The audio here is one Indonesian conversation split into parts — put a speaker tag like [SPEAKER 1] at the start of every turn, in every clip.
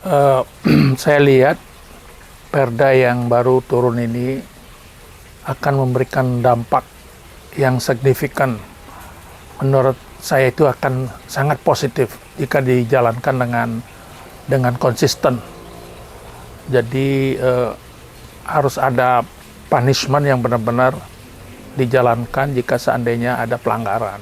[SPEAKER 1] Eh, saya lihat perda yang baru turun ini akan memberikan dampak yang signifikan. Menurut saya itu akan sangat positif jika dijalankan dengan konsisten. Jadi harus ada punishment yang benar-benar dijalankan jika seandainya ada pelanggaran.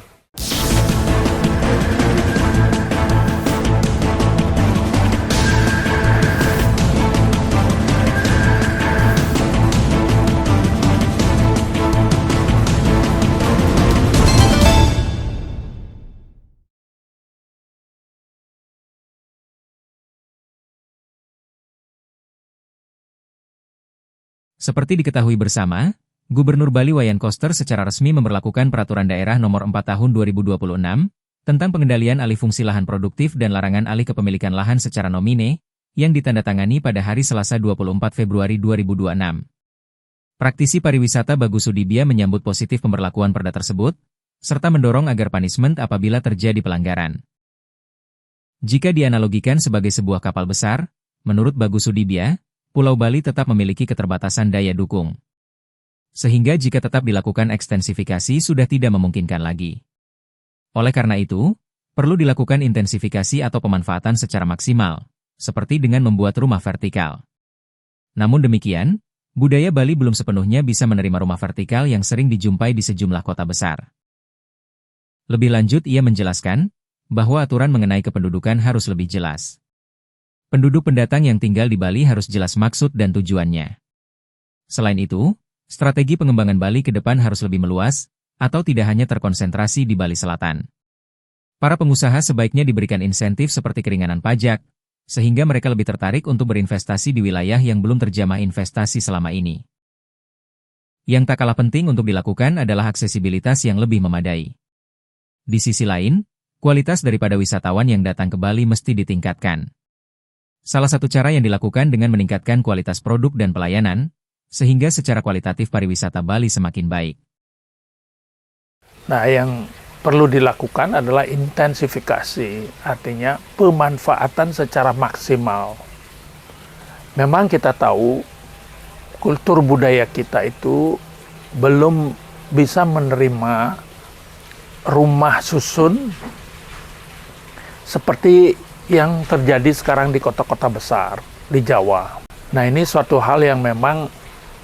[SPEAKER 2] Seperti diketahui bersama, Gubernur Bali Wayan Koster secara resmi memberlakukan Peraturan Daerah Nomor 4 Tahun 2026 tentang pengendalian alih fungsi lahan produktif dan larangan alih kepemilikan lahan secara nomine, yang ditandatangani pada hari Selasa 24 Februari 2026. Praktisi pariwisata Bagus Sudibya menyambut positif pemberlakuan perda tersebut, serta mendorong agar punishment apabila terjadi pelanggaran. Jika dianalogikan sebagai sebuah kapal besar, menurut Bagus Sudibya, Pulau Bali tetap memiliki keterbatasan daya dukung. Sehingga jika tetap dilakukan ekstensifikasi sudah tidak memungkinkan lagi. Oleh karena itu, perlu dilakukan intensifikasi atau pemanfaatan secara maksimal, seperti dengan membuat rumah vertikal. Namun demikian, budaya Bali belum sepenuhnya bisa menerima rumah vertikal yang sering dijumpai di sejumlah kota besar. Lebih lanjut ia menjelaskan, bahwa aturan mengenai kependudukan harus lebih jelas. Penduduk pendatang yang tinggal di Bali harus jelas maksud dan tujuannya. Selain itu, strategi pengembangan Bali ke depan harus lebih meluas, atau tidak hanya terkonsentrasi di Bali Selatan. Para pengusaha sebaiknya diberikan insentif seperti keringanan pajak, sehingga mereka lebih tertarik untuk berinvestasi di wilayah yang belum terjamah investasi selama ini. Yang tak kalah penting untuk dilakukan adalah aksesibilitas yang lebih memadai. Di sisi lain, kualitas daripada wisatawan yang datang ke Bali mesti ditingkatkan. Salah satu cara yang dilakukan dengan meningkatkan kualitas produk dan pelayanan, sehingga secara kualitatif pariwisata Bali semakin baik.
[SPEAKER 1] Nah, yang perlu dilakukan adalah intensifikasi, artinya pemanfaatan secara maksimal. Memang kita tahu kultur budaya kita itu belum bisa menerima rumah susun seperti yang terjadi sekarang di kota-kota besar di Jawa. Nah, ini suatu hal yang memang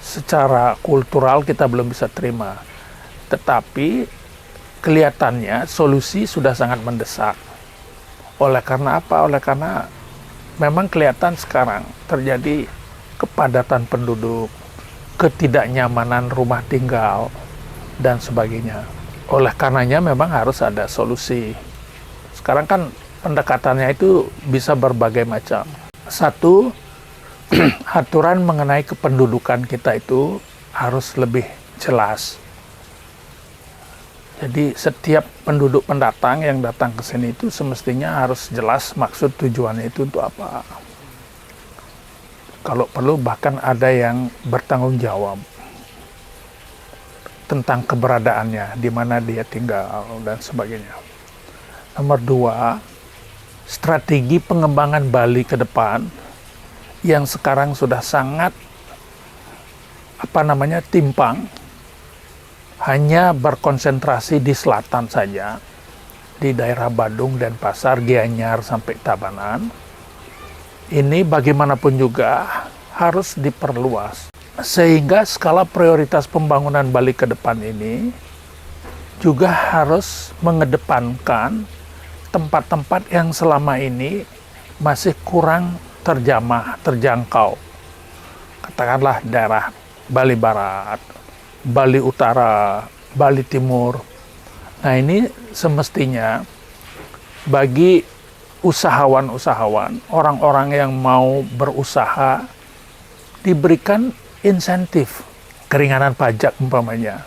[SPEAKER 1] secara kultural kita belum bisa terima. Tetapi kelihatannya solusi sudah sangat mendesak. Oleh karena apa? Oleh karena memang kelihatan sekarang terjadi kepadatan penduduk, ketidaknyamanan rumah tinggal, dan sebagainya. Oleh karenanya memang harus ada solusi. Sekarang kan pendekatannya itu bisa berbagai macam. Satu, aturan mengenai kependudukan kita itu harus lebih jelas. Jadi setiap penduduk pendatang yang datang ke sini itu semestinya harus jelas maksud tujuannya itu untuk apa. Kalau perlu bahkan ada yang bertanggung jawab tentang keberadaannya, di mana dia tinggal dan sebagainya. Nomor dua, strategi pengembangan Bali ke depan yang sekarang sudah sangat timpang, hanya berkonsentrasi di selatan saja, di daerah Badung dan Pasar, Gianyar sampai Tabanan. Ini bagaimanapun juga harus diperluas, sehingga skala prioritas pembangunan Bali ke depan ini juga harus mengedepankan tempat-tempat yang selama ini masih kurang terjangkau. Katakanlah daerah Bali Barat, Bali Utara, Bali Timur. Nah, ini semestinya bagi usahawan-usahawan, orang-orang yang mau berusaha, diberikan insentif, keringanan pajak umpamanya,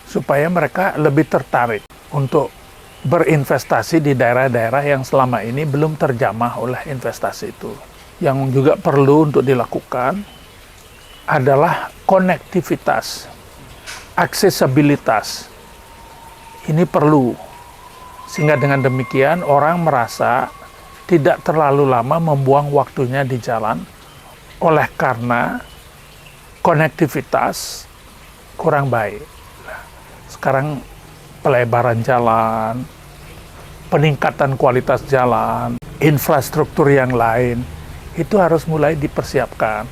[SPEAKER 1] supaya mereka lebih tertarik untuk berinvestasi di daerah-daerah yang selama ini belum terjamah oleh investasi itu. Yang juga perlu untuk dilakukan adalah konektivitas, aksesibilitas. Ini perlu, sehingga dengan demikian orang merasa tidak terlalu lama membuang waktunya di jalan oleh karena konektivitas kurang baik. Sekarang pelebaran jalan, peningkatan kualitas jalan, infrastruktur yang lain, itu harus mulai dipersiapkan.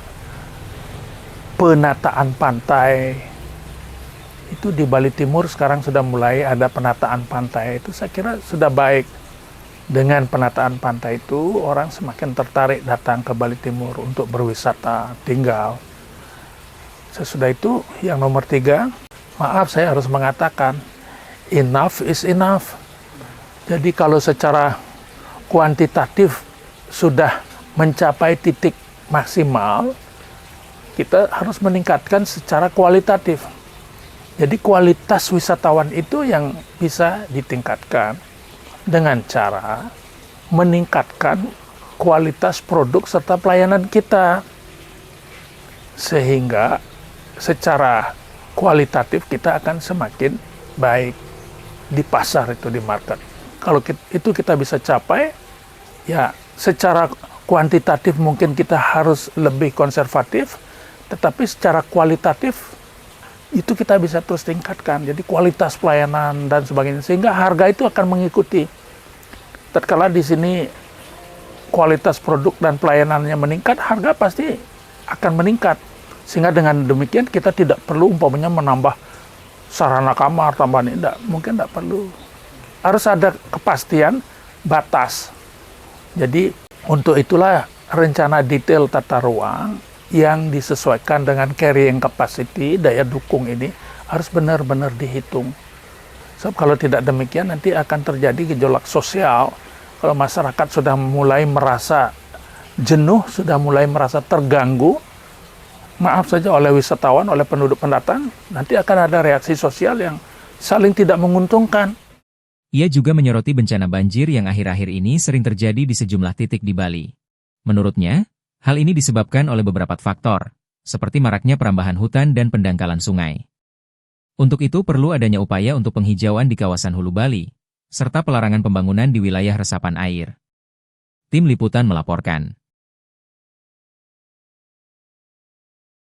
[SPEAKER 1] Penataan pantai, itu di Bali Timur sekarang sudah mulai ada penataan pantai, itu saya kira sudah baik. Dengan penataan pantai itu, orang semakin tertarik datang ke Bali Timur untuk berwisata, tinggal. Sesudah itu, yang nomor 3, maaf saya harus mengatakan, enough is enough. Jadi kalau secara kuantitatif sudah mencapai titik maksimal, kita harus meningkatkan secara kualitatif. Jadi kualitas wisatawan itu yang bisa ditingkatkan dengan cara meningkatkan kualitas produk serta pelayanan kita. Sehingga secara kualitatif kita akan semakin baik di pasar itu, di market. Kalau itu kita bisa capai, ya secara kuantitatif mungkin kita harus lebih konservatif, tetapi secara kualitatif itu kita bisa terus tingkatkan. Jadi kualitas pelayanan dan sebagainya, sehingga harga itu akan mengikuti. Tatkala di sini kualitas produk dan pelayanannya meningkat, harga pasti akan meningkat. Sehingga dengan demikian kita tidak perlu umpamanya menambah sarana kamar, tambahan ini, mungkin tidak perlu. Harus ada kepastian batas. Jadi untuk itulah rencana detail tata ruang yang disesuaikan dengan carrying capacity, daya dukung ini harus benar-benar dihitung. Sebab kalau tidak demikian nanti akan terjadi gejolak sosial. Kalau masyarakat sudah mulai merasa jenuh, sudah mulai merasa terganggu, maaf saja oleh wisatawan, oleh penduduk pendatang, nanti akan ada reaksi sosial yang saling tidak menguntungkan.
[SPEAKER 2] Ia juga menyoroti bencana banjir yang akhir-akhir ini sering terjadi di sejumlah titik di Bali. Menurutnya, hal ini disebabkan oleh beberapa faktor, seperti maraknya perambahan hutan dan pendangkalan sungai. Untuk itu perlu adanya upaya untuk penghijauan di kawasan hulu Bali, serta pelarangan pembangunan di wilayah resapan air. Tim Liputan melaporkan.